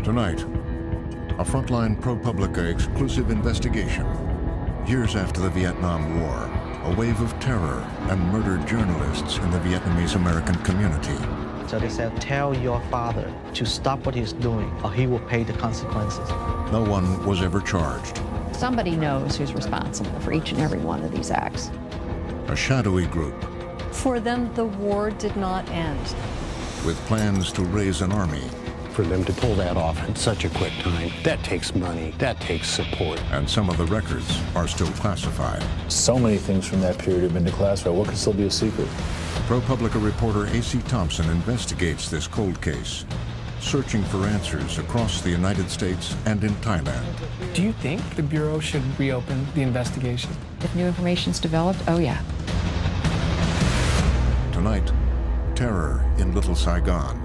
Tonight, a Frontline ProPublica exclusive investigation. Years after the Vietnam War, a wave of terror and murdered journalists in the Vietnamese-American community. So they said, tell your father to stop what he's doing or he will pay the consequences. No one was ever charged. Somebody knows who's responsible for each and every one of these acts. A shadowy group. For them, the war did not end. With plans to raise an army. For them to pull that off in such a quick time, that takes money, that takes support. And some of the records are still classified. So many things from that period have been declassified. What can still be a secret? ProPublica reporter A.C. Thompson investigates this cold case, searching for answers across the United States and in Thailand. Do you think the Bureau should reopen the investigation? If new information's developed, oh yeah. Tonight, terror in Little Saigon.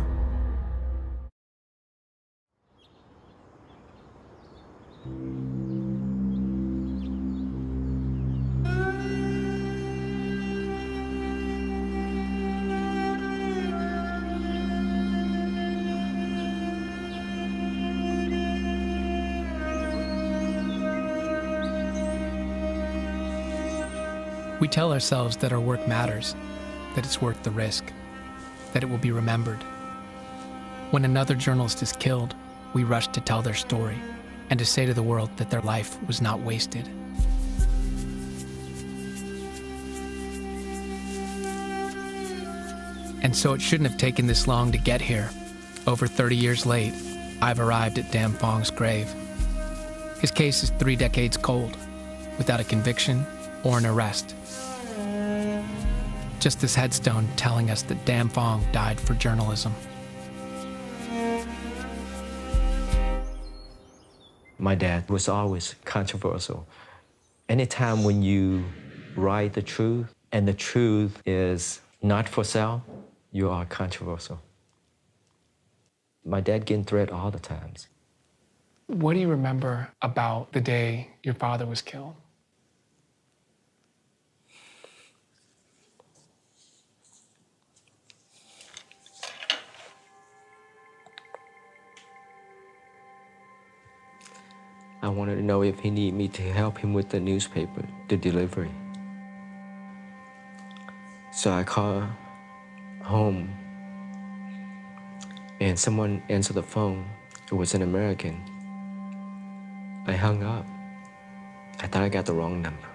We tell ourselves that our work matters, that it's worth the risk, that it will be remembered. When another journalist is killed, we rush to tell their story and to say to the world that their life was not wasted. And so it shouldn't have taken this long to get here. Over 30 years late, I've arrived at Dam Phong's grave. His case is 3 decades cold, without a conviction or an arrest. Just this headstone telling us that Dam Phong died for journalism. My dad was always controversial. Anytime when you write the truth and the truth is not for sale, you are controversial. My dad getting threatened all the times. What do you remember about the day your father was killed? I wanted to know if he needed me to help him with the newspaper, the delivery. So I called home, and someone answered the phone. It was an American. I hung up. I thought I got the wrong number.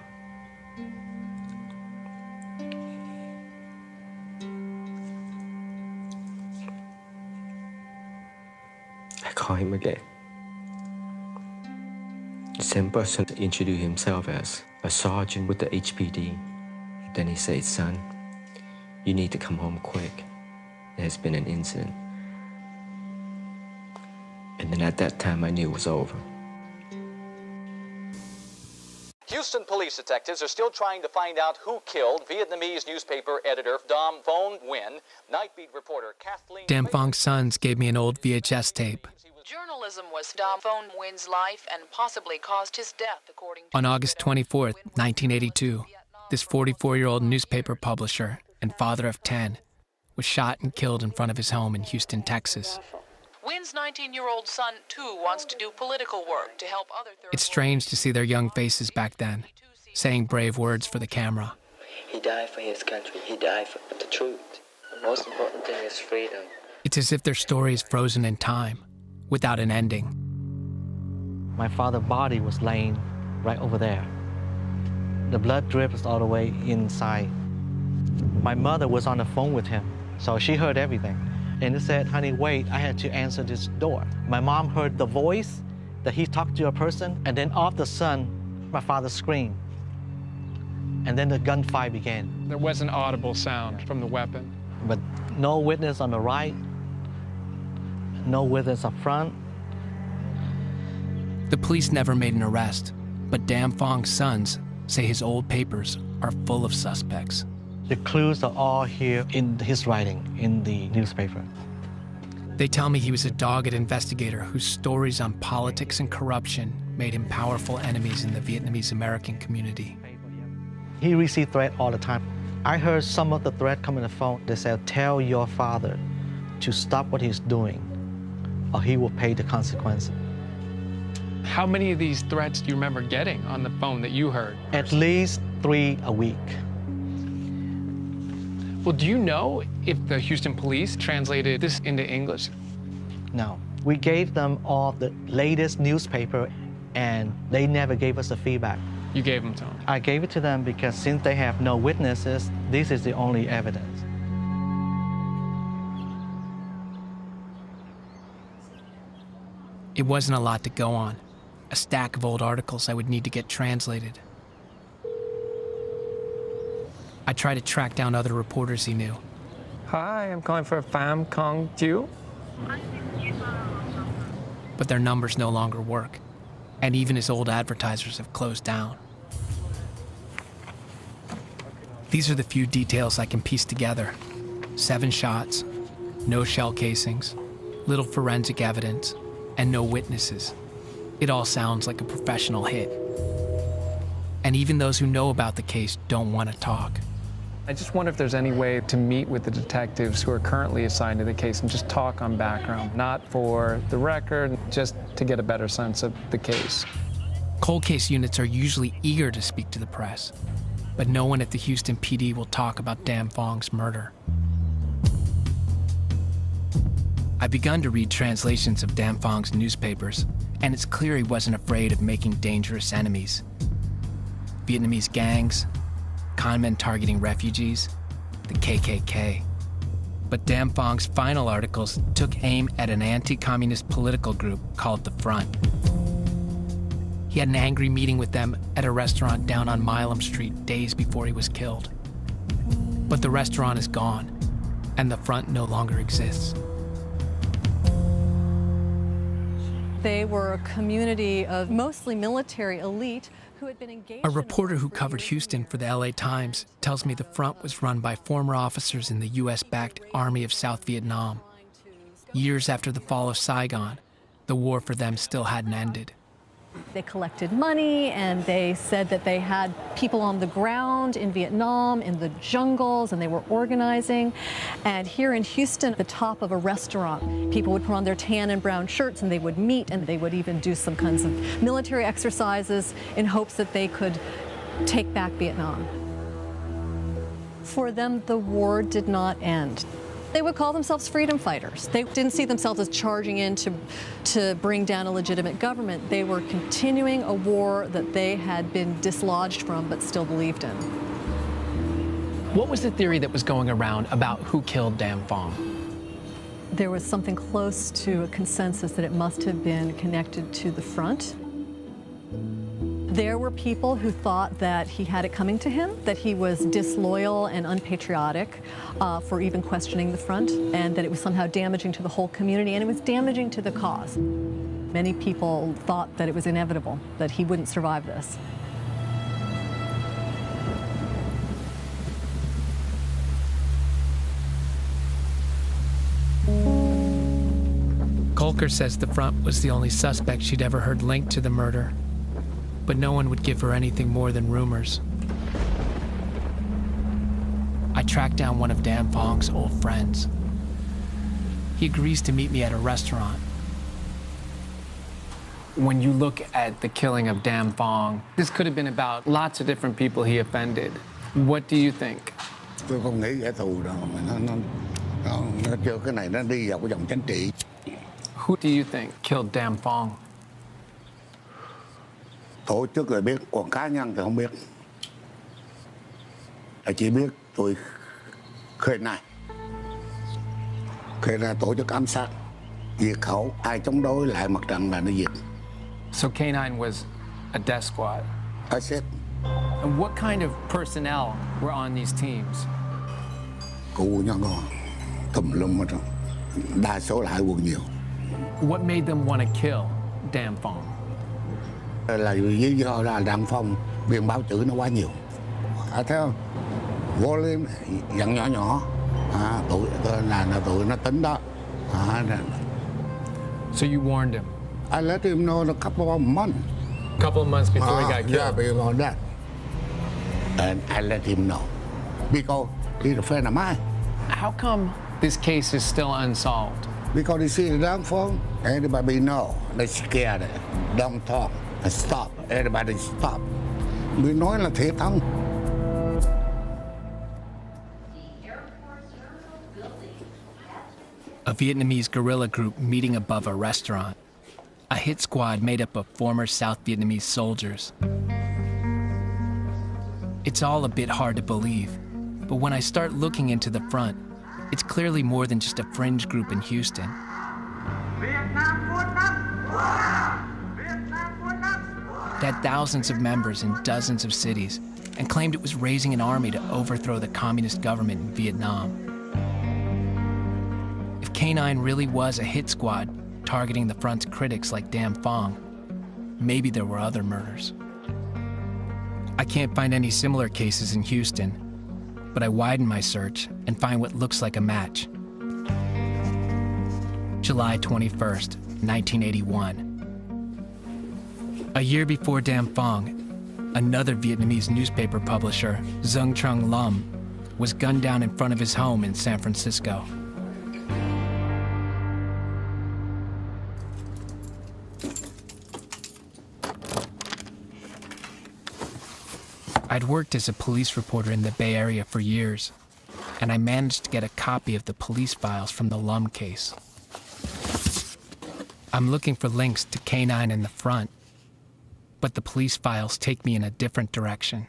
I called him again. The same person introduced himself as a sergeant with the HPD. Then he said, son, you need to come home quick. There's been an incident. And then at that time, I knew it was over. Houston police detectives are still trying to find out who killed Vietnamese newspaper editor Dam Phong Nguyen. Nightbeat reporter Kathleen... Dam Phong's sons gave me an old VHS tape. Journalism was Dam Phong Nguyen's life and possibly caused his death, according to... On August 24th, 1982, this 44-year-old newspaper publisher and father of 10 was shot and killed in front of his home in Houston, Texas. Nguyen's 19-year-old son, too, wants to do political work to help other... It's strange to see their young faces back then, saying brave words for the camera. He died for his country. He died for the truth. The most important thing is freedom. It's as if their story is frozen in time, without an ending. My father's body was laying right over there. The blood drips all the way inside. My mother was on the phone with him, so she heard everything. And he said, honey, wait, I had to answer this door. My mom heard the voice that he talked to a person, and then all of a sudden, my father screamed. And then the gunfire began. There was an audible sound from the weapon. But no witness on the right, no witness up front. The police never made an arrest, but Dam Phong's sons say his old papers are full of suspects. The clues are all here in his writing, in the newspaper. They tell me he was a dogged investigator whose stories on politics and corruption made him powerful enemies in the Vietnamese American community. He received threats all the time. I heard some of the threats come on the phone. They said, tell your father to stop what he's doing, or he will pay the consequences. How many of these threats do you remember getting on the phone that you heard? At least 3 a week. Well, do you know if the Houston police translated this into English? No. We gave them all the latest newspaper, and they never gave us the feedback. You gave them to them? I gave it to them because since they have no witnesses, this is the only evidence. It wasn't a lot to go on. A stack of old articles I would need to get translated. I tried to track down other reporters he knew. Hi, I'm calling for Pham Kong Chiu. But their numbers no longer work, and even his old advertisers have closed down. These are the few details I can piece together. 7 shots, no shell casings, little forensic evidence, and no witnesses. It all sounds like a professional hit. And even those who know about the case don't want to talk. I just wonder if there's any way to meet with the detectives who are currently assigned to the case and just talk on background, not for the record, just to get a better sense of the case. Cold case units are usually eager to speak to the press, but no one at the Houston PD will talk about Dan Phong's murder. I've begun to read translations of Dan Phong's newspapers, and it's clear he wasn't afraid of making dangerous enemies. Vietnamese gangs, conmen targeting refugees, the KKK. But Dan Phong's final articles took aim at an anti-communist political group called The Front. He had an angry meeting with them at a restaurant down on Milam Street days before he was killed. But the restaurant is gone, and The Front no longer exists. They were a community of mostly military elite who had been engaged. A reporter who covered Houston for the LA Times tells me the Front was run by former officers in the US-backed Army of South Vietnam. Years after the fall of Saigon, the war for them still hadn't ended. They collected money, and they said that they had people on the ground in Vietnam, in the jungles, and they were organizing. And here in Houston, at the top of a restaurant, people would put on their tan and brown shirts, and they would meet, and they would even do some kinds of military exercises in hopes that they could take back Vietnam. For them, the war did not end. They would call themselves freedom fighters. They didn't see themselves as charging in to bring down a legitimate government. They were continuing a war that they had been dislodged from but still believed in. What was the theory that was going around about who killed Dan Phong? There was something close to a consensus that it must have been connected to the Front. There were people who thought that he had it coming to him, that he was disloyal and unpatriotic for even questioning the Front, and that it was somehow damaging to the whole community, and it was damaging to the cause. Many people thought that it was inevitable, that he wouldn't survive this. Colker says the Front was the only suspect she'd ever heard linked to the murder, but no one would give her anything more than rumors. I tracked down one of Dan Phong's old friends. He agrees to meet me at a restaurant. When you look at the killing of Dan Phong, this could have been about lots of different people he offended. What do you think? Tôi không nghĩ kẻ thù đâu mà nó kêu cái này nó đi vào cái dòng chính trị. Who do you think killed Dan Phong? Tổ chức là biết, còn cá nhân thì không biết. Chỉ biết tôi khơi này tổ chức ám sát, diệt khẩu, ai chống đối lại mặt trận là nó diệt. So K9 was a death squad. That's it. And what kind of personnel were on these teams? Cụ nhau ngon, tùm lum hết rồi. Đa số là hải quân nhiều. What made them want to kill Dan Phong? Là lý do là Dan Phong biên báo chữ nó quá nhiều. Thấy không? Vô lên dặn nhỏ nhỏ. Tụi nó tính đó. So you warned him? I let him know in a couple of months. A couple of months before he got killed? Yeah, before that. And I let him know, because he's a friend of mine. How come this case is still unsolved? Because you see the damn phone, everybody know, they're scared, don't talk, and stop, everybody stop. We nói là thế không? A Vietnamese guerrilla group meeting above a restaurant. A hit squad made up of former South Vietnamese soldiers. It's all a bit hard to believe, but when I start looking into the front, it's clearly more than just a fringe group in Houston. It had thousands of members in dozens of cities and claimed it was raising an army to overthrow the communist government in Vietnam. If K9 really was a hit squad targeting the front's critics like Dam Phong, maybe there were other murders. I can't find any similar cases in Houston, but I widen my search and find what looks like a match. July 21st, 1981. A year before Dam Phong, another Vietnamese newspaper publisher, Dung Trung Lum, was gunned down in front of his home in San Francisco. I'd worked as a police reporter in the Bay Area for years, and I managed to get a copy of the police files from the Lum case. I'm looking for links to K9 in the front, but the police files take me in a different direction.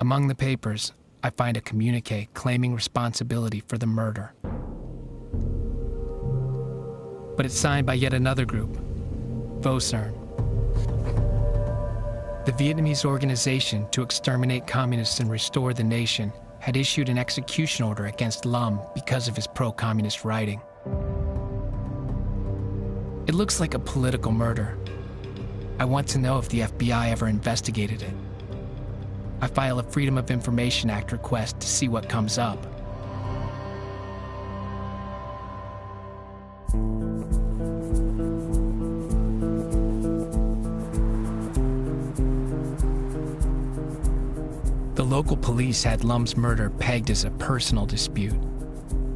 Among the papers, I find a communique claiming responsibility for the murder. But it's signed by yet another group, Vo Sern. The Vietnamese organization to exterminate communists and restore the nation had issued an execution order against Lum because of his pro-communist writing. It looks like a political murder. I want to know if the FBI ever investigated it. I file a Freedom of Information Act request to see what comes up. The local police had Lum's murder pegged as a personal dispute.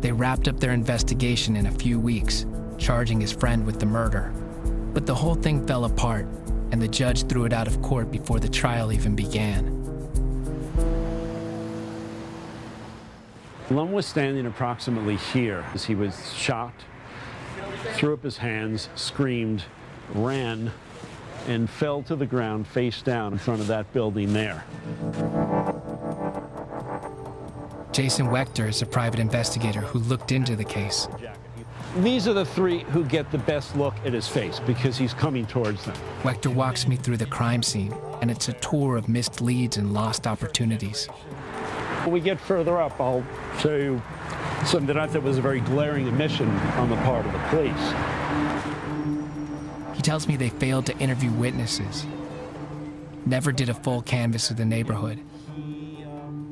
They wrapped up their investigation in a few weeks, charging his friend with the murder. But the whole thing fell apart, and the judge threw it out of court before the trial even began. Lum was standing approximately here as he was shot, threw up his hands, screamed, ran, and fell to the ground face down in front of that building there. Jason Wechter is a private investigator who looked into the case. These are the three who get the best look at his face because he's coming towards them. Wechter walks me through the crime scene, and it's a tour of missed leads and lost opportunities. When we get further up, I'll show you something that I thought was a very glaring omission on the part of the police. He tells me they failed to interview witnesses, never did a full canvass of the neighborhood,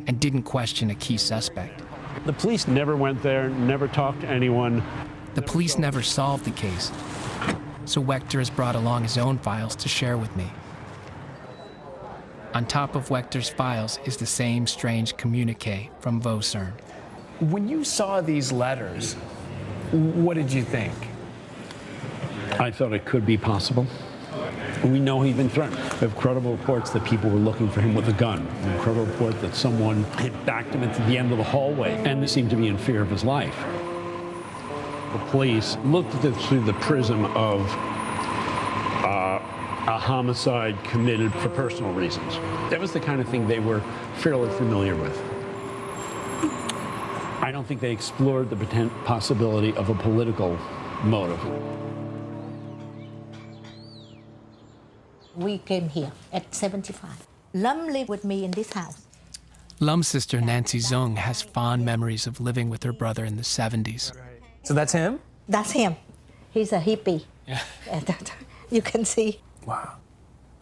and didn't question a key suspect. The police never went there, never talked to anyone. The police never solved the case, so Wechter has brought along his own files to share with me. On top of Wechter's files is the same strange communique from Vo Sern. When you saw these letters, what did you think? I thought it could be possible. We know he'd been threatened. We have credible reports that people were looking for him with a gun. We have a credible report that someone had backed him into the end of the hallway and seemed to be in fear of his life. The police looked at it through the prism of a homicide committed for personal reasons. That was the kind of thing they were fairly familiar with. I don't think they explored the possibility of a political motive. We came here at 75. Lum lived with me in this house. Lum's sister, Nancy Zung, has fond memories of living with her brother in the 70s. So that's him? That's him. He's a hippie. Yeah. You can see. Wow.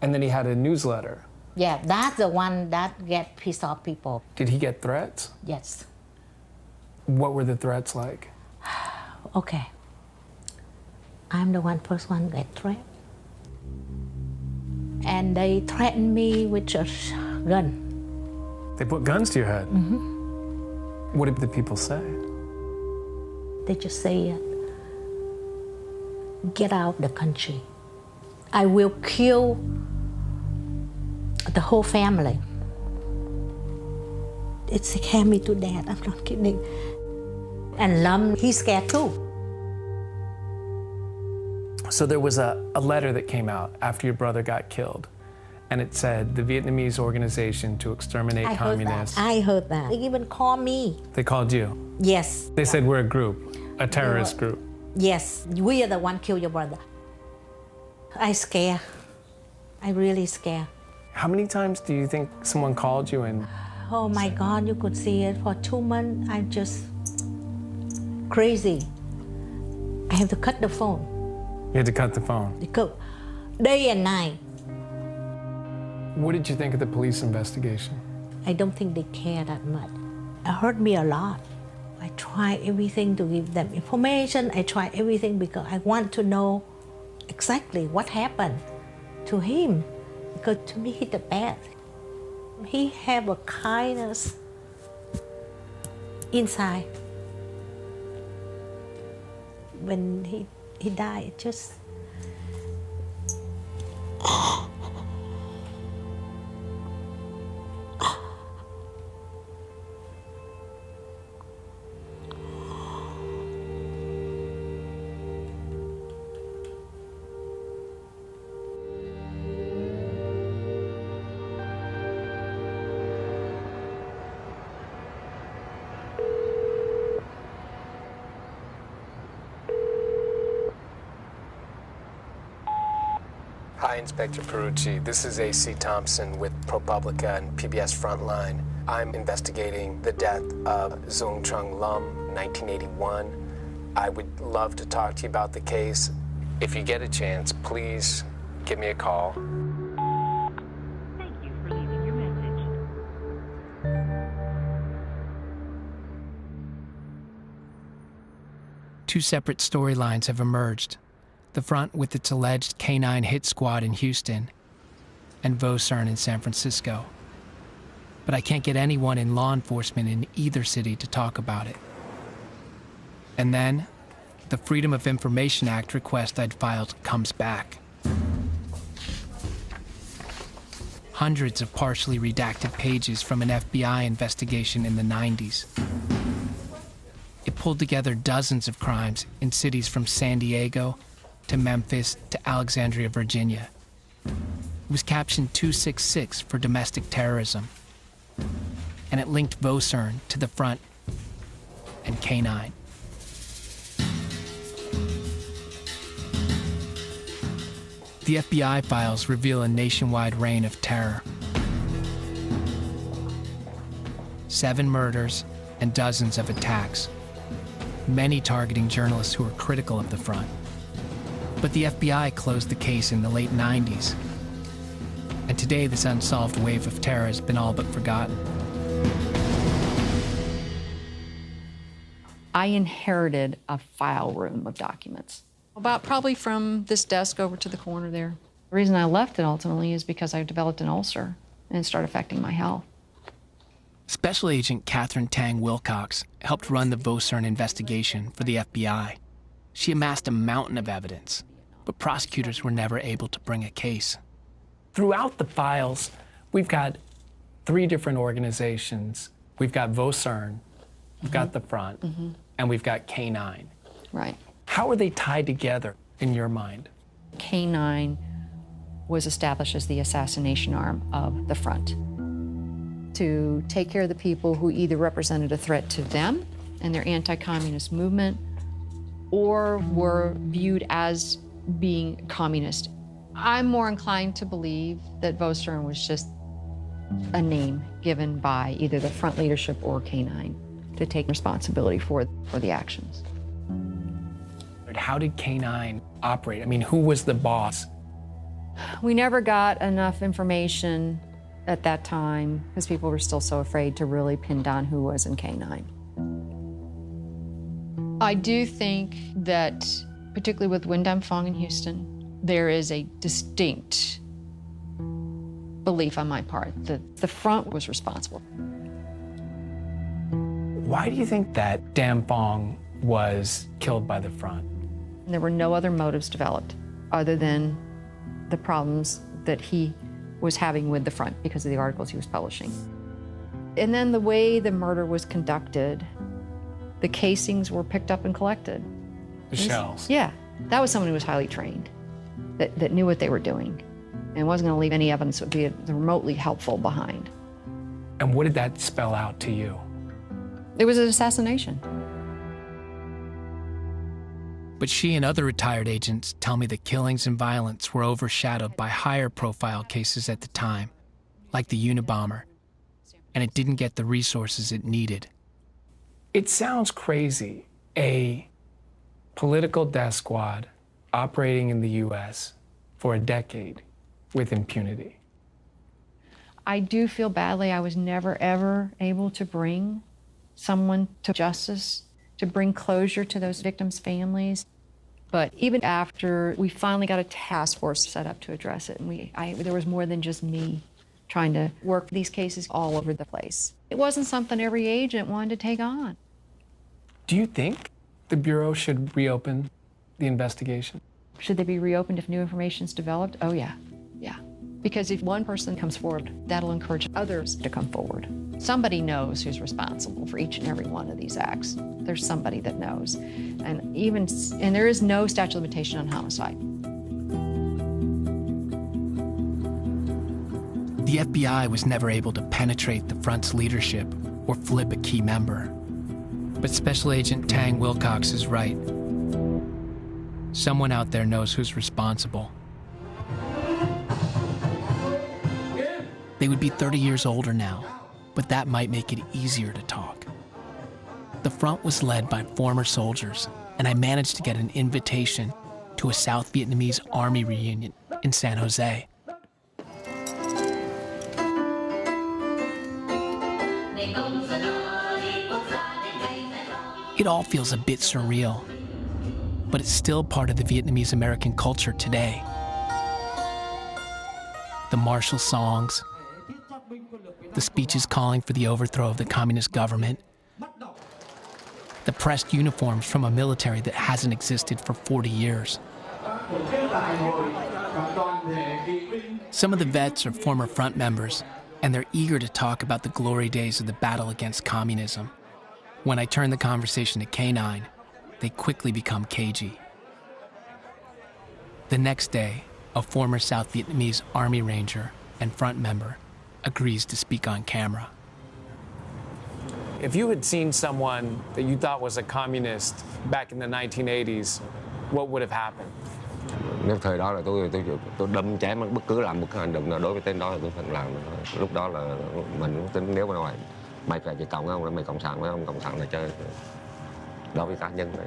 And then he had a newsletter. Yeah, that's the one that get pissed off people. Did he get threats? Yes. What were the threats like? Okay. I'm the first one get threat. and they threatened me with a gun. They put guns to your head? Mm-hmm. What did the people say? They just say, get out of the country. I will kill the whole family. It scared me to death, I'm not kidding. And Lam, he's scared too. So there was a letter that came out after your brother got killed, and it said, the Vietnamese Organization to Exterminate Communists. I heard that. They even called me. They called you? Yes. They said we're a group, a terrorist group. Yes, we are the one kill your brother. I scared. I really scared. How many times do you think someone called you and... Oh my God, you could see it. For 2 months, I'm just crazy. I have to cut the phone. You had to cut the phone? Because day and night. What did you think of the police investigation? I don't think they care that much. It hurt me a lot. I try everything to give them information. I try everything because I want to know exactly what happened to him. Because to me, he's the best. He have a kindness inside. When he died, it just... Hi, Inspector Perucci. This is A.C. Thompson with ProPublica and PBS Frontline. I'm investigating the death of Zung Chung Lam, 1981. I would love to talk to you about the case. If you get a chance, please give me a call. Thank you for leaving your message. Two separate storylines have emerged. The front with its alleged K-9 hit squad in Houston and Vosern in San Francisco. But I can't get anyone in law enforcement in either city to talk about it. And then, the Freedom of Information Act request I'd filed comes back. Hundreds of partially redacted pages from an FBI investigation in the 90s. It pulled together dozens of crimes in cities from San Diego to Memphis to Alexandria, Virginia. It was captioned 266 for domestic terrorism. And it linked Vosern to the front and K-9. The FBI files reveal a nationwide reign of terror. 7 murders and dozens of attacks, many targeting journalists who were critical of the front. But the FBI closed the case in the late 90s. And today, this unsolved wave of terror has been all but forgotten. I inherited a file room of documents, about probably from this desk over to the corner there. The reason I left it ultimately is because I developed an ulcer and it started affecting my health. Special Agent Catherine Tang Wilcox helped run the Vosern investigation for the FBI. She amassed a mountain of evidence, but prosecutors were never able to bring a case. Throughout the files, we've got 3 different organizations. We've got Vosern, we've got the front, and we've got K-9. Right. How are they tied together in your mind? K-9 was established as the assassination arm of the front to take care of the people who either represented a threat to them and their anti-communist movement or were viewed as being communist. I'm more inclined to believe that Vosern was just a name given by either the front leadership or K-9 to take responsibility for the actions. How did K-9 operate? I mean, who was the boss? We never got enough information at that time because people were still so afraid to really pin down who was in K-9. I do think that, particularly with Windham Fong in Houston, there is a distinct belief on my part that the front was responsible. Why do you think that Dan Fong was killed by the front? And there were no other motives developed other than the problems that he was having with the front because of the articles he was publishing. And then the way the murder was conducted, the casings were picked up and collected. The shells? Yeah. That was someone who was highly trained, that knew what they were doing, and wasn't going to leave any evidence that would be remotely helpful behind. And what did that spell out to you? It was an assassination. But she and other retired agents tell me the killings and violence were overshadowed by higher profile cases at the time, like the Unabomber, and it didn't get the resources it needed. It sounds crazy, a political death squad operating in the U.S. for a decade with impunity. I do feel badly I was never, ever able to bring someone to justice, to bring closure to those victims' families. But even after we finally got a task force set up to address it, and there was more than just me trying to work these cases all over the place. It wasn't something every agent wanted to take on. Do you think the Bureau should reopen the investigation? Should they be reopened if new information is developed? Oh, yeah. Yeah. Because if one person comes forward, that'll encourage others to come forward. Somebody knows who's responsible for each and every one of these acts. There's somebody that knows. And there is no statute of limitation on homicide. The FBI was never able to penetrate the front's leadership or flip a key member. But Special Agent Tang Wilcox is right. Someone out there knows who's responsible. They would be 30 years older now, but that might make it easier to talk. The front was led by former soldiers, and I managed to get an invitation to a South Vietnamese Army reunion in San Jose. It all feels a bit surreal, but it's still part of the Vietnamese American culture today. The martial songs, the speeches calling for the overthrow of the communist government, the pressed uniforms from a military that hasn't existed for 40 years. Some of the vets are former front members, and they're eager to talk about the glory days of the battle against communism. When I turn the conversation to K9, they quickly become cagey. The next day, a former South Vietnamese Army Ranger and front member agrees to speak on camera. If you had seen someone that you thought was a communist back in the 1980s, what would have happened? Nếu thời đó là tôi đâm chém bất cứ làm một cái hành động nào đối với tên đó là tôi phải làm. Lúc đó là mình cũng tính nếu mà mày phải cộng không, mày cộng sản với ông cộng sản là chơi. Đối với cá nhân này.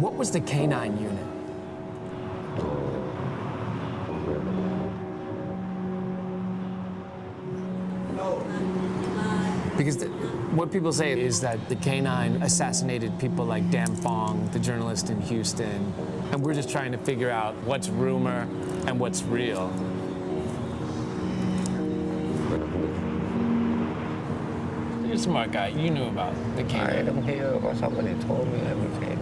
What was the K9 unit? Because what people say is that the K9 assassinated people like Dan Fong, the journalist in Houston, and we're just trying to figure out what's rumor and what's real. You're a smart guy. You knew about the K9. I don't hear what somebody told me everything.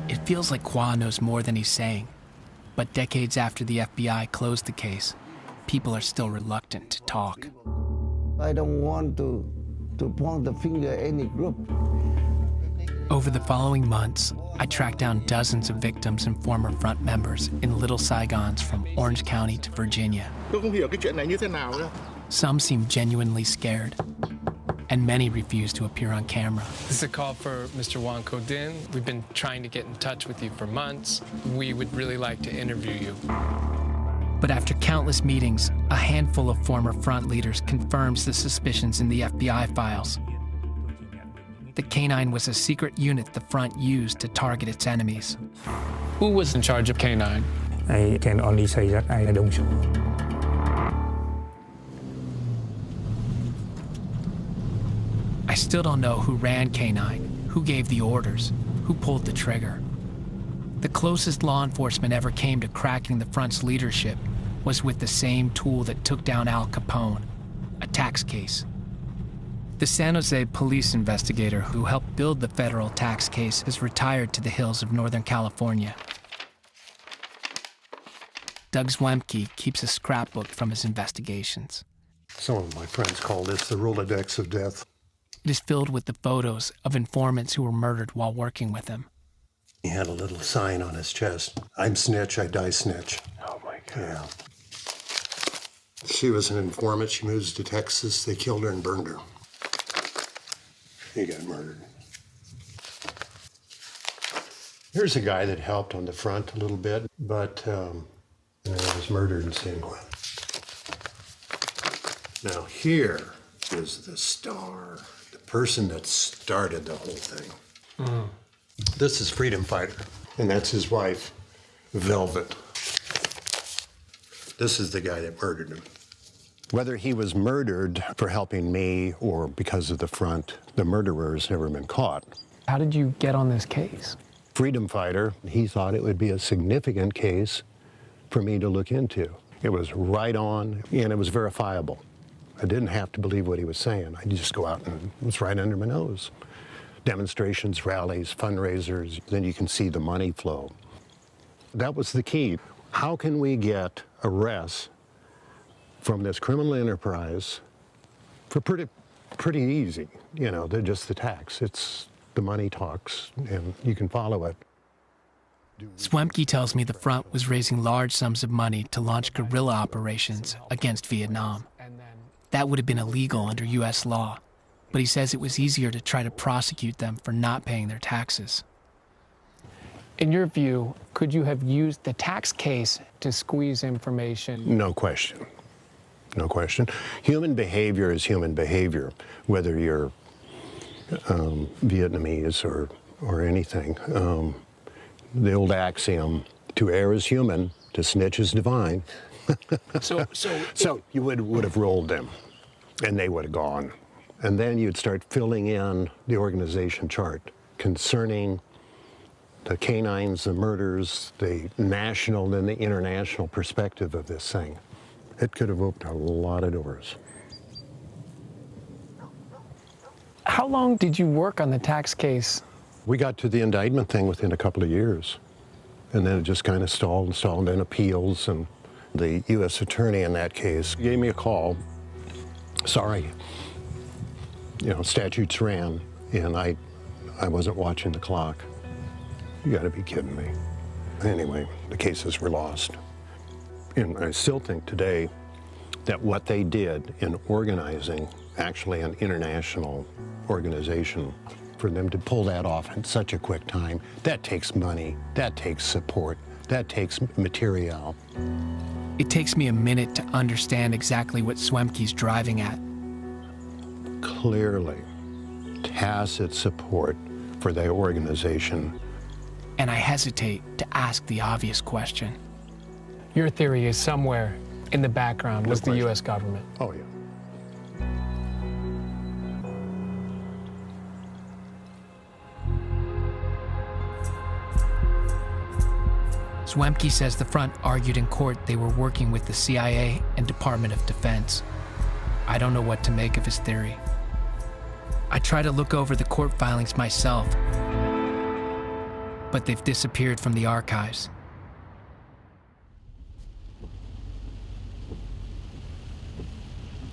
It feels like Qua knows more than he's saying, but decades after the FBI closed the case, people are still reluctant to talk. I don't want to point the finger at any group. Over the following months, I tracked down dozens of victims and former front members in little Saigons from Orange County to Virginia. Tôi không hiểu cái chuyện này như thế nào nữa. Some seemed genuinely scared, and many refused to appear on camera. This is a call for Mr. Wong Ko Din. We've been trying to get in touch with you for months. We would really like to interview you. But after countless meetings, a handful of former front leaders confirms the suspicions in the FBI files. The K9 was a secret unit the front used to target its enemies. Who was in charge of K9? I can only say that I don't know. I still don't know who ran K9, who gave the orders, who pulled the trigger. The closest law enforcement ever came to cracking the front's leadership was with the same tool that took down Al Capone, a tax case. The San Jose police investigator who helped build the federal tax case has retired to the hills of Northern California. Doug Zwemke keeps a scrapbook from his investigations. Some of my friends call this the Rolodex of death. It is filled with the photos of informants who were murdered while working with him. He had a little sign on his chest. I'm snitch, I die snitch. Oh my God. Yeah. She was an informant. She moves to Texas. They killed her and burned her. He got murdered. Here's a guy that helped on the front a little bit, but he was murdered in San Juan. Now here is the star, the person that started the whole thing. This is Freedom Fighter, and that's his wife, Velvet. This is the guy that murdered him. Whether he was murdered for helping me or because of the front, the murderer has never been caught. How did you get on this case? Freedom Fighter, he thought it would be a significant case for me to look into. It was right on, and it was verifiable. I didn't have to believe what he was saying. I'd just go out and it was right under my nose. Demonstrations, rallies, fundraisers, then you can see the money flow. That was the key. How can we get arrests from this criminal enterprise for pretty easy? You know, they're just the tax. It's the money talks, and you can follow it. Zwemke tells me the front was raising large sums of money to launch guerrilla operations against Vietnam. That would have been illegal under U.S. law, but he says it was easier to try to prosecute them for not paying their taxes. In your view, could you have used the tax case to squeeze information? No question. No question. Human behavior is human behavior, whether you're Vietnamese or anything. The old axiom, to err is human, to snitch is divine. So you would have rolled them, and they would have gone. And then you'd start filling in the organization chart concerning the canines, the murders, the national and the international perspective of this thing. It could have opened a lot of doors. How long did you work on the tax case? We got to the indictment thing within a couple of years. And then it just kind of stalled, and appeals. And the U.S. attorney in that case gave me a call. Sorry, you know, statutes ran, and I wasn't watching the clock. You gotta be kidding me. Anyway, the cases were lost. And I still think today that what they did in organizing actually an international organization, for them to pull that off in such a quick time, that takes money, that takes support, that takes material. It takes me a minute to understand exactly what Zwemke's driving at. Clearly, tacit support for their organization. And I hesitate to ask the obvious question. Your theory is somewhere in the background was the U.S. government. Oh, yeah. Zwemke says the front argued in court they were working with the CIA and Department of Defense. I don't know what to make of his theory. I try to look over the court filings myself, but they've disappeared from the archives.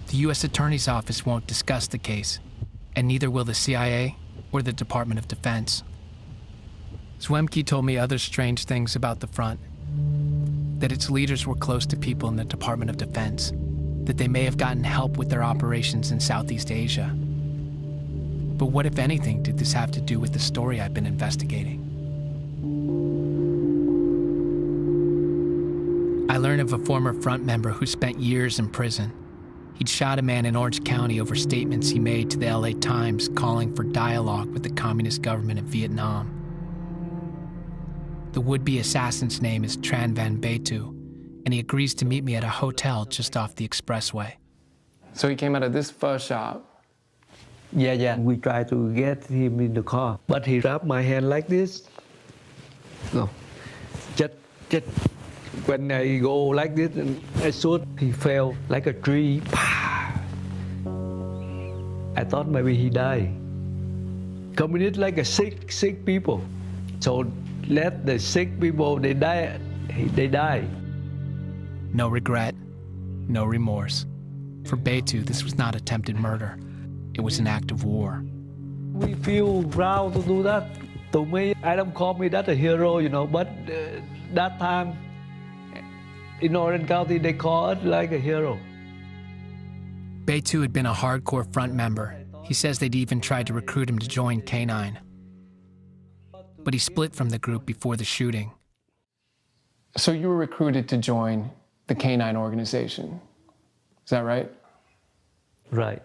The U.S. Attorney's Office won't discuss the case, and neither will the CIA or the Department of Defense. Zwemke told me other strange things about the front, that its leaders were close to people in the Department of Defense, that they may have gotten help with their operations in Southeast Asia. But what, if anything, did this have to do with the story I've been investigating? I learn of a former front member who spent years in prison. He'd shot a man in Orange County over statements he made to the LA Times calling for dialogue with the communist government of Vietnam. The would-be assassin's name is Tran Van Batu, and he agrees to meet me at a hotel just off the expressway. So he came out of this pho shop. Yeah. We tried to get him in the car, but he grabbed my hand like this. No. just when I go like this and I shoot, he fell like a tree. I thought maybe he died. Communist like a sick people. So let the sick people, they die. No regret, no remorse. For Beitu, this was not attempted murder. It was an act of war. We feel proud to do that. To me, I don't call me that a hero, you know, but that time in Orange County, they call it like a hero. Beitu had been a hardcore front member. He says they'd even tried to recruit him to join K9. But he split from the group before the shooting. So you were recruited to join the K9 organization, is that right? Right.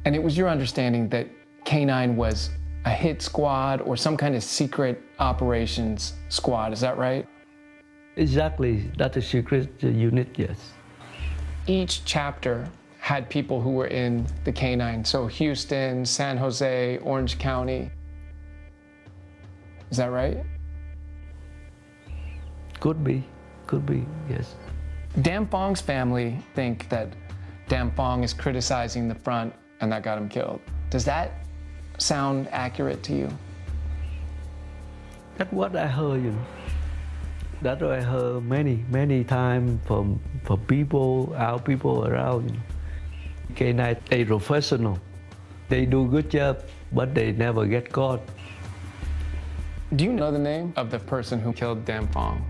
And it was your understanding that K9 was a hit squad or some kind of secret operations squad, is that right? Exactly, that's a secret unit, yes. Each chapter had people who were in the K9, so Houston, San Jose, Orange County. Is that right? Could be, yes. Dan Fong's family think that Dan Fong is criticizing the front and that got him killed. Does that sound accurate to you? That's what I heard, you know. That's what I heard many times from people, our people around, you know. K9, they professional. They do good job, but they never get caught. Do you know the name of the person who killed Dan Fong?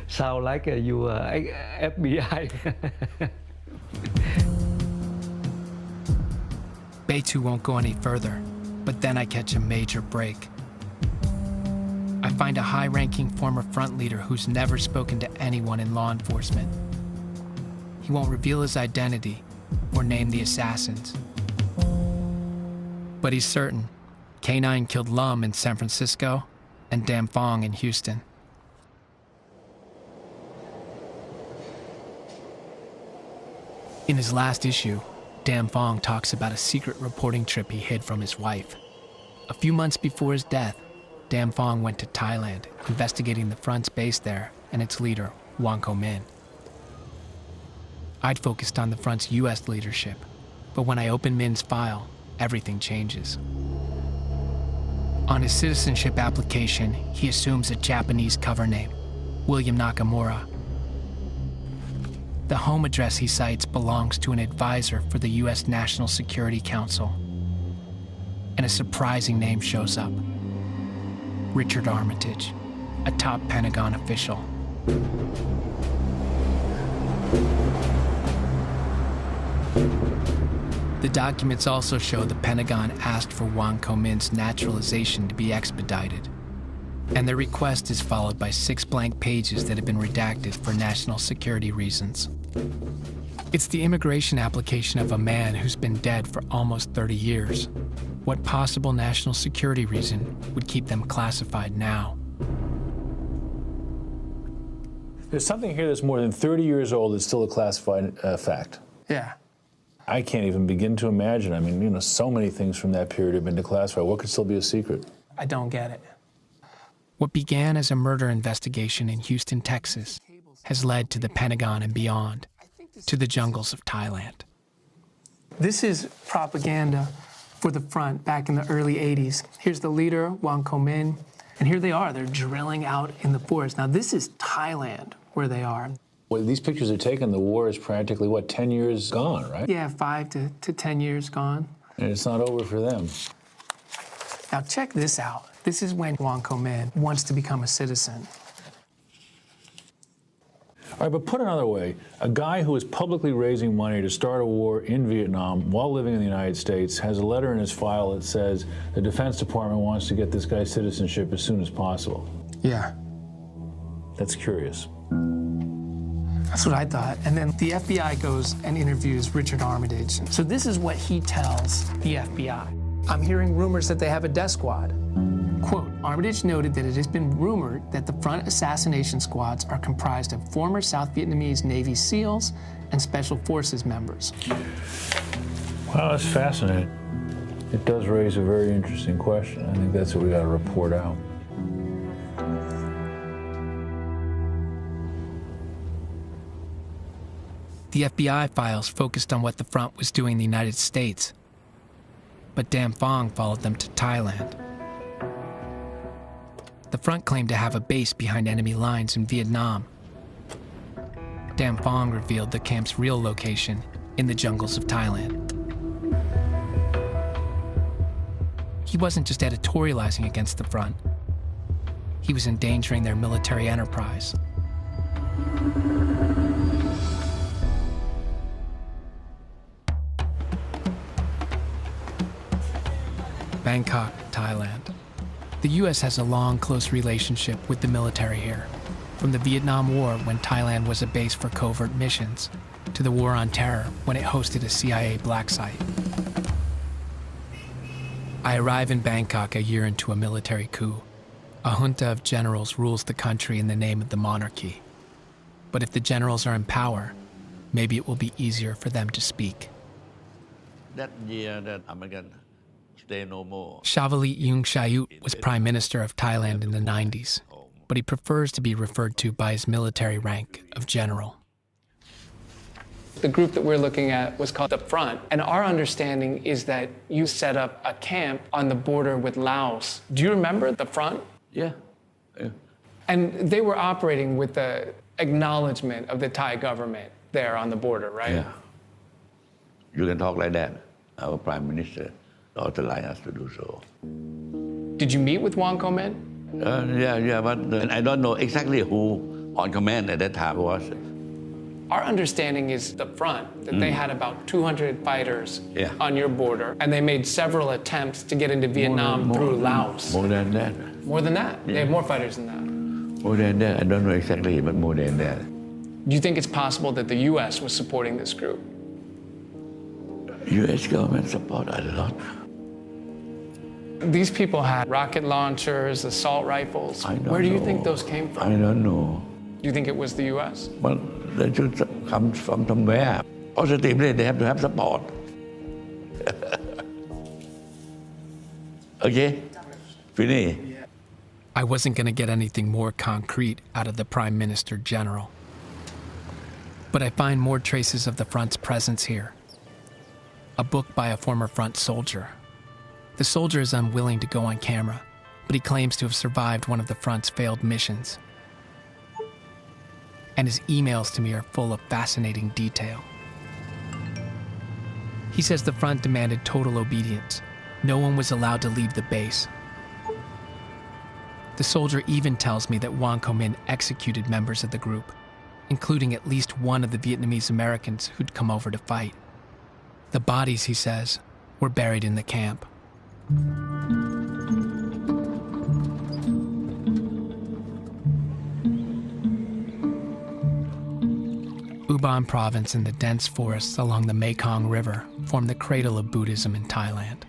Sound like you FBI. Beitu won't go any further, but then I catch a major break. I find a high-ranking former front leader who's never spoken to anyone in law enforcement. He won't reveal his identity or name the assassins. But he's certain K9 killed Lum in San Francisco and Dan Fong in Houston. In his last issue, Dan Fong talks about a secret reporting trip he hid from his wife. A few months before his death, Dan Fong went to Thailand, investigating the front's base there and its leader, Wang Ko-min. I'd focused on the front's U.S. leadership, but when I open Min's file, everything changes. On his citizenship application, he assumes a Japanese cover name, William Nakamura. The home address he cites belongs to an advisor for the U.S. National Security Council. And a surprising name shows up. Richard Armitage, a top Pentagon official. The documents also show the Pentagon asked for Wang Ko-min's naturalization to be expedited. And their request is followed by 6 blank pages that have been redacted for national security reasons. It's the immigration application of a man who's been dead for almost 30 years. What possible national security reason would keep them classified now? There's something here that's more than 30 years old that's still a classified fact. Yeah. I can't even begin to imagine. I mean, you know, so many things from that period have been declassified. What could still be a secret? I don't get it. What began as a murder investigation in Houston, Texas, has led to the Pentagon and beyond, to the jungles of Thailand. This is propaganda for the front back in the early 80s. Here's the leader, Wang Ko-min, and here they are. They're drilling out in the forest. Now, this is Thailand, where they are. Well, these pictures are taken, the war is practically, what, 10 years gone, right? Yeah, 5 to 10 years gone. And it's not over for them. Now, check this out. This is when Wang Ko-min wants to become a citizen. All right, but put another way, a guy who is publicly raising money to start a war in Vietnam while living in the United States has a letter in his file that says the Defense Department wants to get this guy's citizenship as soon as possible. Yeah. That's curious. That's what I thought. And then the FBI goes and interviews Richard Armitage. So this is what he tells the FBI. I'm hearing rumors that they have a death squad. Quote, Armitage noted that it has been rumored that the front assassination squads are comprised of former South Vietnamese Navy SEALs and Special Forces members. Wow, that's fascinating. It does raise a very interesting question. I think that's what we got to report out. The FBI files focused on what the front was doing in the United States, but Dam Phong followed them to Thailand. The front claimed to have a base behind enemy lines in Vietnam. Dam Phong revealed the camp's real location in the jungles of Thailand. He wasn't just editorializing against the front. He was endangering their military enterprise. Bangkok, Thailand. The U.S. has a long, close relationship with the military here, from the Vietnam War when Thailand was a base for covert missions, to the War on Terror when it hosted a CIA black site. I arrive in Bangkok a year into a military coup. A junta of generals rules the country in the name of the monarchy. But if the generals are in power, maybe it will be easier for them to speak. That year that American stay no more. Shavalit Yoongshayut was Prime Minister of Thailand in the 90s, but he prefers to be referred to by his military rank of general. The group that we're looking at was called the Front, and our understanding is that you set up a camp on the border with Laos. Do you remember the Front? Yeah. And they were operating with the acknowledgement of the Thai government there on the border, right? Yeah. You can talk like that. Our Prime Minister authorized us to do so. Did you meet with Wang Ko-min? Yeah, but I don't know exactly who on command at that time was. Our understanding is the Front, that they had about 200 fighters on your border, and they made several attempts to get into Vietnam through Laos. More than that. More than that? Yeah. They have more fighters than that. More than that, I don't know exactly, but more than that. Do you think it's possible that the U.S. was supporting this group? U.S. government support a lot. These people had rocket launchers, assault rifles. Where do you think those came from? I don't know. Do you think it was the U.S.? Well, they should come from somewhere. Positively, they have to have support. Okay? Finish. I wasn't going to get anything more concrete out of the Prime Minister General. But I find more traces of the Front's presence here. A book by a former Front soldier. The soldier is unwilling to go on camera, but he claims to have survived one of the Front's failed missions. And his emails to me are full of fascinating detail. He says the Front demanded total obedience. No one was allowed to leave the base. The soldier even tells me that Wang Ko-min executed members of the group, including at least one of the Vietnamese Americans who'd come over to fight. The bodies, he says, were buried in the camp. Ubon province and the dense forests along the Mekong River form the cradle of Buddhism in Thailand.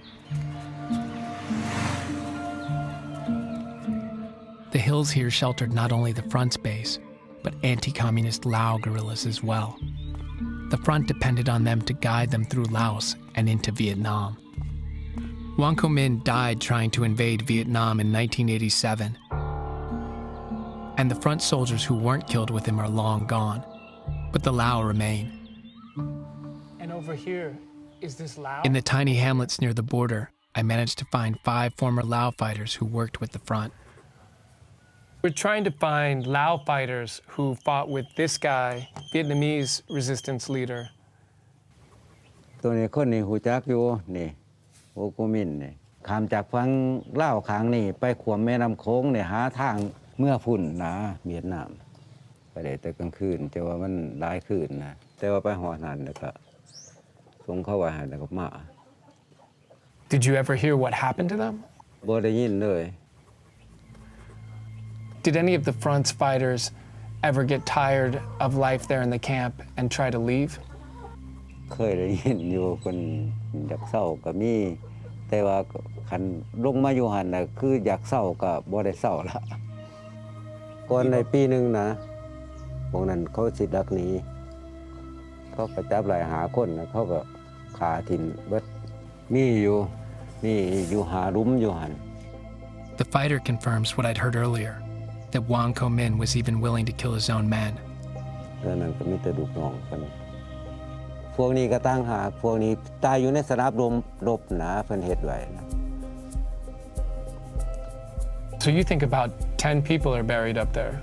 The hills here sheltered not only the Front's base, but anti-communist Lao guerrillas as well. The Front depended on them to guide them through Laos and into Vietnam. Wang Ko-min died trying to invade Vietnam in 1987. And the Front soldiers who weren't killed with him are long gone. But the Lao remain. And over here, is this Lao? In the tiny hamlets near the border, I managed to find 5 former Lao fighters who worked with the Front. We're trying to find Lao fighters who fought with this guy, Vietnamese resistance leader. ตัวนี้คนนี้หูจักอยู่นี่โอกูมินนี่ข้ามจากฝั่งลาวข้างนี่ไปขวมแม่น้ำโค้งนี่หาทางเมื่อพุ่นนะเวียดนามไปได้แต่กลางคืนแต่ว่ามันหลายคืนนะแต่ว่าไปหอนั่นแล้วก็ส่งเข้าไว้แล้วก็มา Did you ever hear what happened to them? บ่ได้ยินเลย Did any of the Front's fighters ever get tired of life there in the camp and try to leave? เคยได้ยินอยู่คนอยากเศร้าก็มีแต่ว่าคันลงมาอยู่หันน่ะคืออยากเศร้าก็บ่ได้เศร้าละก่อนในปีนึงนะพวกนั้นเขาสิดักหนีเขาก็จับหลายหาคนนะเขาก็ฆ่าทิ้งเบิดมีอยู่ The fighter confirms what I'd heard earlier, that Wang Ko-min was even willing to kill his own men. แล้วนั่นก็มีแต่ลูกน้องกันพวกนี้ก็ต่างหากพวกนี้ตายอยู่ในสนามรบนะเพิ่นเฮ็ดไว้นะ So you think about 10 people are buried up there?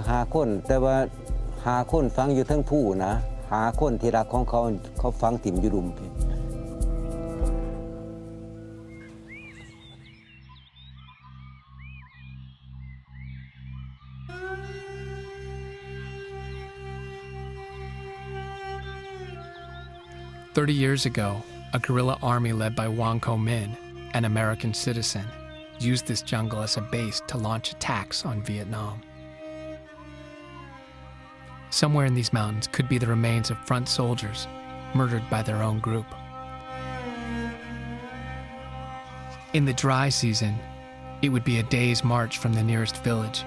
ห้าคนแต่ว่า5 คนฝังอยู่ทั้งผู้นะ5 คนที่รักของเขาฝังถิ่มอยู่รุมพี่ 30 years ago, a guerrilla army led by Wang Ko-min, an American citizen, used this jungle as a base to launch attacks on Vietnam. Somewhere in these mountains could be the remains of front soldiers murdered by their own group. In the dry season, it would be a day's march from the nearest village,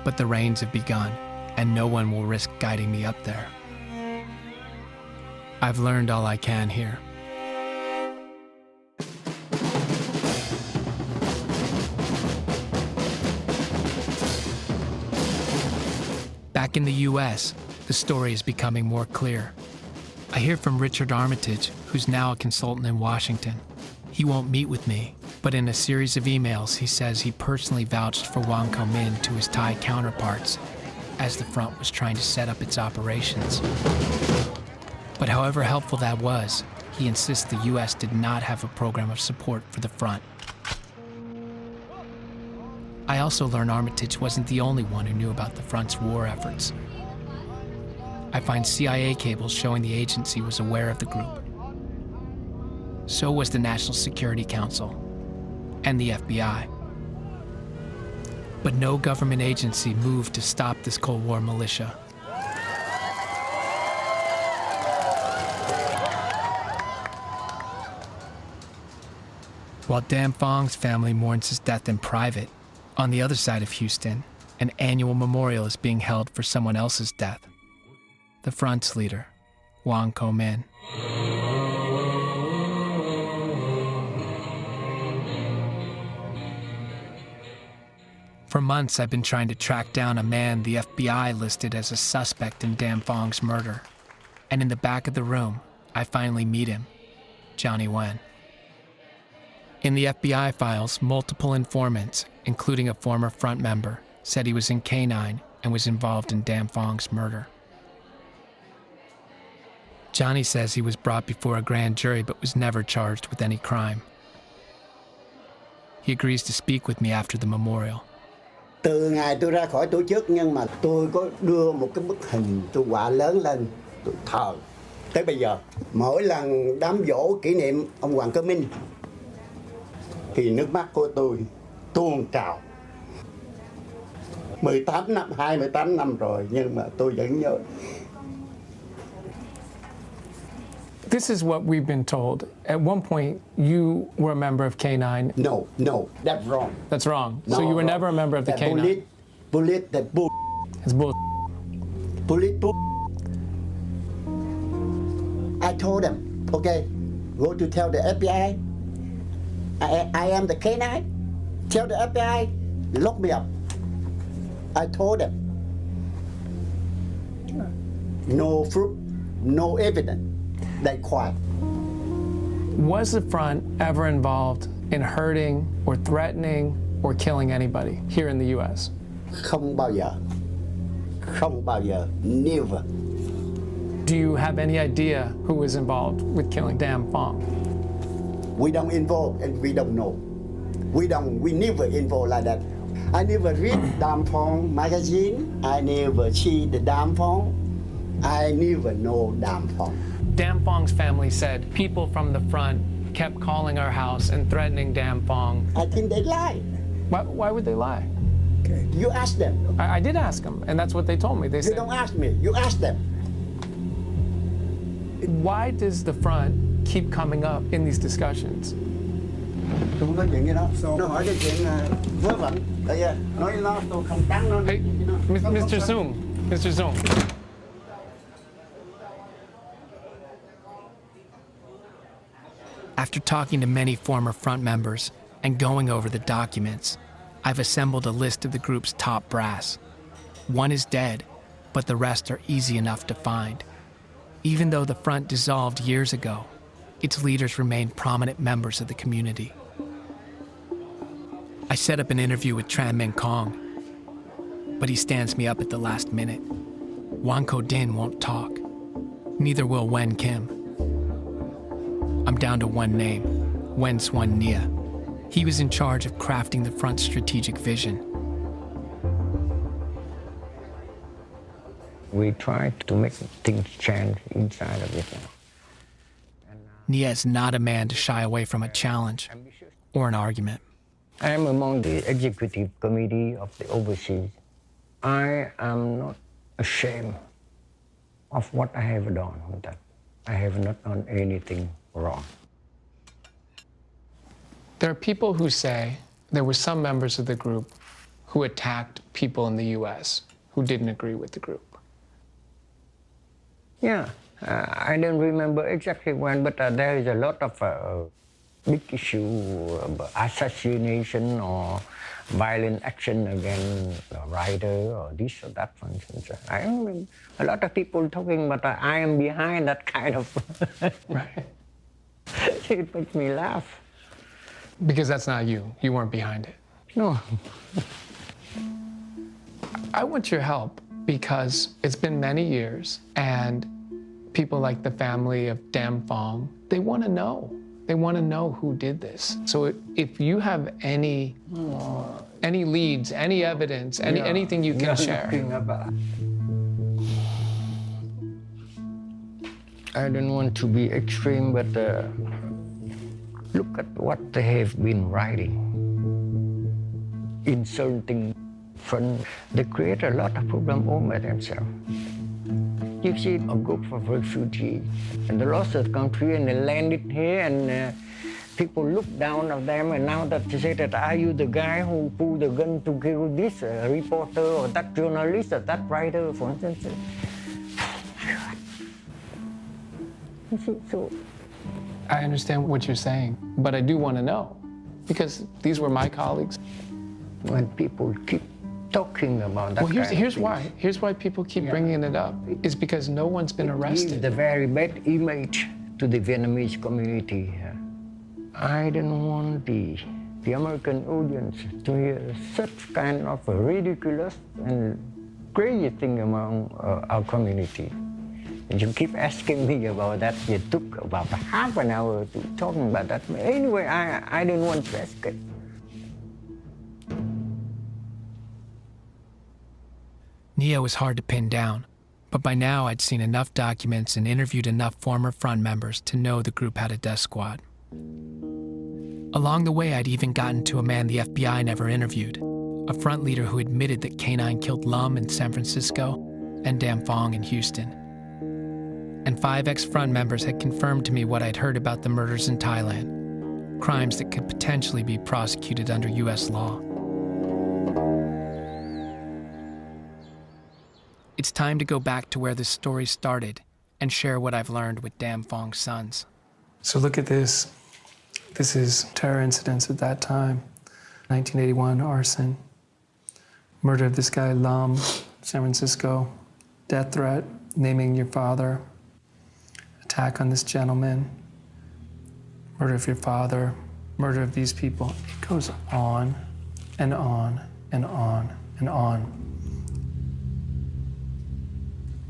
but the rains have begun, and no one will risk guiding me up there. I've learned all I can here. Back in the US, the story is becoming more clear. I hear from Richard Armitage, who's now a consultant in Washington. He won't meet with me, but in a series of emails, he says he personally vouched for Wang Ko-min to his Thai counterparts as the front was trying to set up its operations. But however helpful that was, he insists the U.S. did not have a program of support for the front. I also learned Armitage wasn't the only one who knew about the front's war efforts. I find CIA cables showing the agency was aware of the group. So was the National Security Council and the FBI. But no government agency moved to stop this Cold War militia. While Dan Phong's family mourns his death in private, on the other side of Houston, an annual memorial is being held for someone else's death. The front's leader, Wang Ko-min. For months, I've been trying to track down a man the FBI listed as a suspect in Dan Phong's murder. And in the back of the room, I finally meet him, Johnny Wen. In the FBI files, multiple informants, including a former front member, said he was in K9 and was involved in Dan Phong's murder. Johnny says he was brought before a grand jury but was never charged with any crime. He agrees to speak with me after the memorial. Từ ngày tôi ra khỏi tổ chức nhưng mà tôi có đưa một cái bức hình tôi quả lớn lên, tôi thờ tới bây giờ. Mỗi lần đám giỗ kỷ niệm ông Hoàng Cơ Minh thì nước mắt của tôi tuôn trào. 18 năm rồi nhưng mà tôi vẫn nhớ. This is what we've been told. At one point, you were a member of K9. No, that's wrong. That's wrong. No, so you were wrong. never a member of the K9. Bullet, that bull. It's bull. Bullet. I told them, okay, go to tell the FBI. I am the K9. Tell the FBI, lock me up. I told them. No proof, no evidence. They quiet. Was the front ever involved in hurting or threatening or killing anybody here in the U.S.? Không bao giờ. Không bao giờ. Never. Do you have any idea who was involved with killing Dan Phong? We don't involve and we don't know. We never involve like that. I never read Dan Phong magazine. I never see the Dan Phong. I never know Dan Phong. Dan Phong's family said people from the front kept calling our house and threatening Dan Phong. I think they lie. Why would they lie? Okay. You ask them. I did ask them, and that's what they told me. They said, you don't ask me. You ask them. Why does the front keep coming up in these discussions? Không có chuyện gì đó. Nó hỏi cái chuyện vớ vẩn. Nói nó tôi không đáng nó. Hey, Mr. Zoom. Mr. Zoom. After talking to many former front members and going over the documents, I've assembled a list of the group's top brass. One is dead, but the rest are easy enough to find. Even though the front dissolved years ago, its leaders remain prominent members of the community. I set up an interview with Tran Minh Kong, but he stands me up at the last minute. Wan Ko Din won't talk. Neither will Wen Kim. I'm down to one name, Wen Xuan Nia. He was in charge of crafting the front's strategic vision. We tried to make things change inside of Vietnam. Nia is not a man to shy away from a challenge or an argument. I am among the executive committee of the overseas. I am not ashamed of what I have done with that. I have not done anything wrong. There are people who say there were some members of the group who attacked people in the U.S. who didn't agree with the group. Yeah, I don't remember exactly when, but there is a lot of big issue about assassination or violent action against a writer or this or that, for instance. I remember a lot of people talking, but I am behind that kind of... Right. It makes me laugh. Because that's not you. You weren't behind it. No. I want your help because it's been many years and people like the family of Dam Phong, they want to know. They want to know who did this. So if you have any leads, any evidence, anything you can share. I don't want to be extreme, but look at what they have been writing. Insulting front. They create a lot of problems all by themselves. You see a group of refugees and they lost their country and they landed here and people look down on them and now that they say that, are you the guy who pulled the gun to kill this reporter or that journalist or that writer, for instance? You see, so I understand what you're saying, but I do want to know because these were my colleagues. When people keep talking about that, well, here's why people keep bringing it up is because no one's been arrested. Give the very bad image to the Vietnamese community. I don't want the American audience to hear such kind of a ridiculous and crazy thing among our community. And you keep asking me about that. You took about half an hour to talking about that. Anyway, I didn't want to ask it. Nia was hard to pin down, but by now I'd seen enough documents and interviewed enough former front members to know the group had a death squad. Along the way, I'd even gotten to a man the FBI never interviewed, a front leader who admitted that K9 killed Lum in San Francisco and Dam Phong in Houston. And 5 ex-front members had confirmed to me what I'd heard about the murders in Thailand, crimes that could potentially be prosecuted under U.S. law. It's time to go back to where this story started and share what I've learned with Dam Phong's sons. So look at this. This is terror incidents at that time. 1981, arson. Murder of this guy, Lum, San Francisco. Death threat, naming your father. Attack on this gentleman. Murder of your father. Murder of these people. It goes on and on and on and on.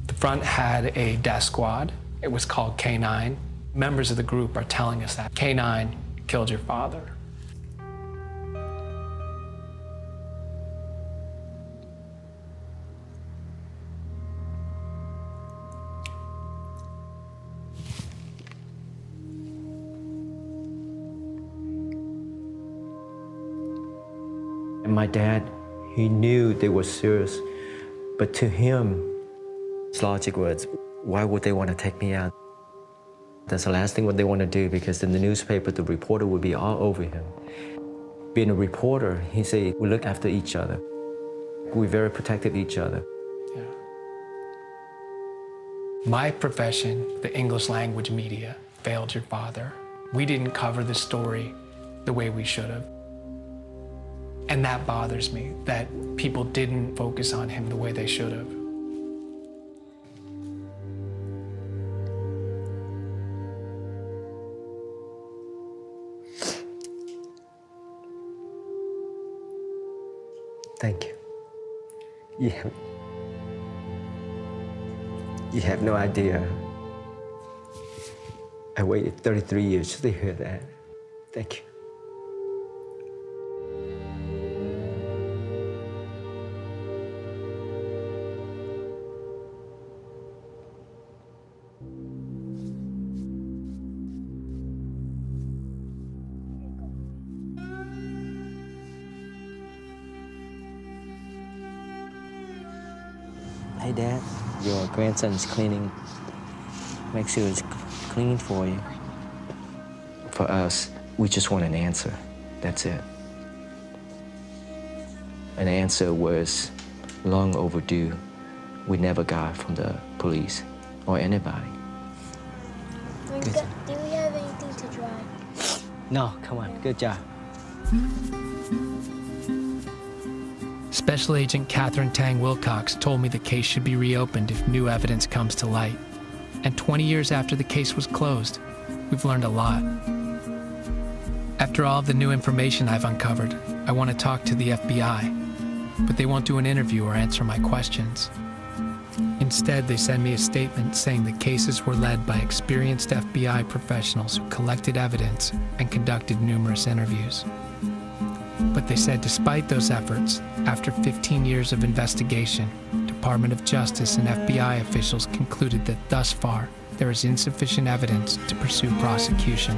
The front had a death squad. It was called K9. Members of the group are telling us that K9 killed your father. And my dad, he knew they were serious, but to him, his logic was, why would they want to take me out? That's the last thing what they want to do, because in the newspaper, the reporter would be all over him. Being a reporter, he said, we look after each other. We very protected each other. Yeah. My profession, the English language media, failed your father. We didn't cover the story the way we should have. And that bothers me, that people didn't focus on him the way they should have. Thank you. You have no idea. I waited 33 years to hear that. Thank you. Hey, Dad, your grandson is cleaning. Make sure it's clean for you. For us, we just want an answer. That's it. An answer was long overdue. We never got from the police or anybody. Do we have anything to drive? No, come on, good job. Special Agent Catherine Tang Wilcox told me the case should be reopened if new evidence comes to light. And 20 years after the case was closed, we've learned a lot. After all of the new information I've uncovered, I want to talk to the FBI, but they won't do an interview or answer my questions. Instead, they send me a statement saying the cases were led by experienced FBI professionals who collected evidence and conducted numerous interviews. But they said despite those efforts, after 15 years of investigation, Department of Justice and FBI officials concluded that thus far, there is insufficient evidence to pursue prosecution.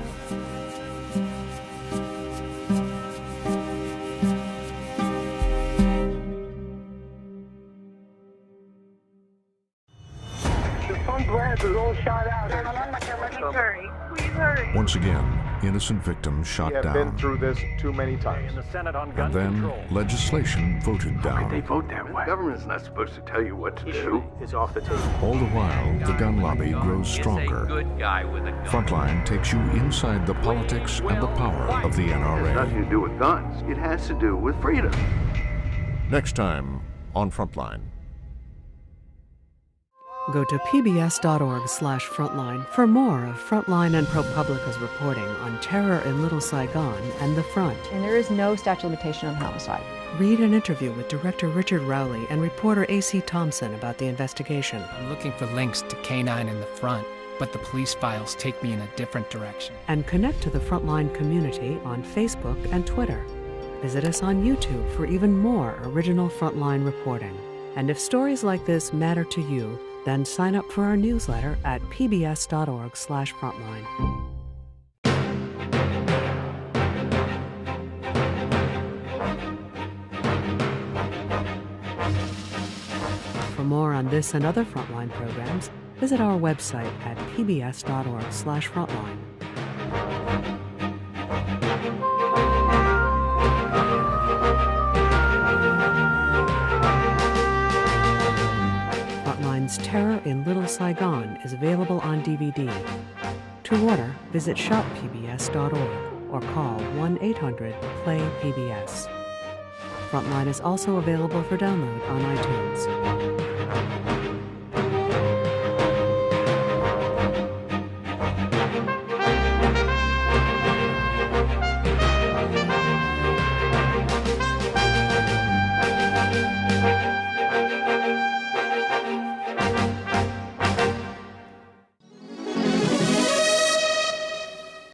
Once again, innocent victims shot We have down. been through this too many times. And then legislation voted down. They vote that way. The government's not supposed to tell you what to do. Is off the table. All the while, the gun lobby grows stronger. Frontline takes you inside the politics and the power of the It has NRA. nothing to do with guns. It has to do with freedom. Next time on Frontline. Go to pbs.org/frontline for more of Frontline and ProPublica's reporting on terror in Little Saigon and the front. And there is no statute of limitation on homicide. Read an interview with director Richard Rowley and reporter A.C. Thompson about the investigation. I'm looking for links to K9 in the front, but the police files take me in a different direction. And connect to the Frontline community on Facebook and Twitter. Visit us on YouTube for even more original Frontline reporting. And if stories like this matter to you, then sign up for our newsletter at pbs.org/frontline. For more on this and other Frontline programs, visit our website at pbs.org/frontline. Frontline's Terror in Little Saigon is available on DVD. To order, visit shoppbs.org or call 1-800-PLAY-PBS. Frontline is also available for download on iTunes.